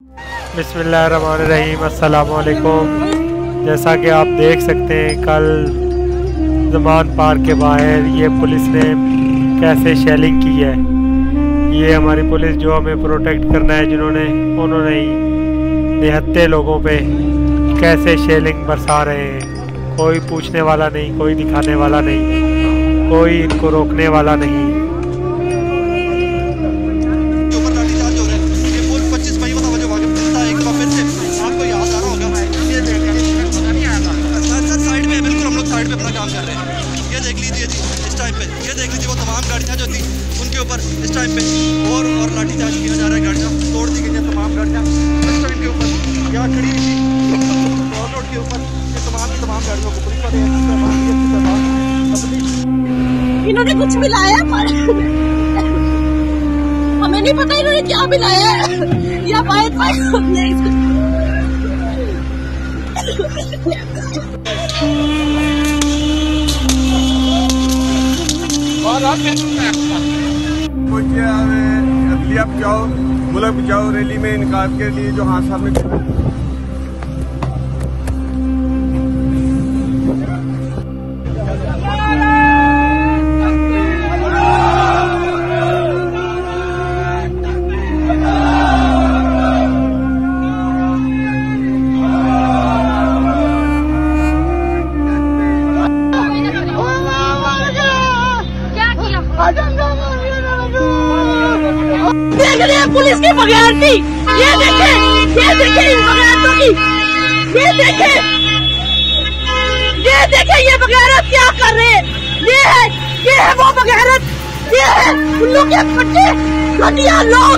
बिस्मिल्लाहिर्रहमानिर्रहीम, अस्सलाम वालेकुम। जैसा कि आप देख सकते हैं, कल ज़मान पार्क के बाहर ये पुलिस ने कैसे शेलिंग की है। ये हमारी पुलिस जो हमें प्रोटेक्ट करना है, उन्होंने ही निहत्ते लोगों पे कैसे शेलिंग बरसा रहे हैं। कोई पूछने वाला नहीं, कोई दिखाने वाला नहीं, कोई इनको रोकने वाला नहीं। ये देख लीजिए जी, इस टाइम पे ये देख लीजिए वो तमाम गाड़ियाँ जो थी उनके ऊपर इस टाइम पे और लाठीचार्ज किया जा रहा है। गाड़ियाँ तोड़ दी गई हैं, तमाम गाड़ियाँ इस टाइम के ऊपर यहाँ खड़ी हुई थी रोड के ऊपर। ये तमाम गाड़ियों को पुलिस वाले इन्होंने कुछ मिलाया पर हमें नहीं पता इन्होंने क्या मिलाया है। या अदलिया बचाओ मुल्क बचाओ रैली में इनकार के लिए जो हादसा में देख रहे हैं पुलिस की बगैरती। ये देखे इन बगैरतों की, ये देखे ये बगैरत क्या कर रहे हैं। ये है वो बगैरत, ये है उल्लू के पट्टे घटिया लोग।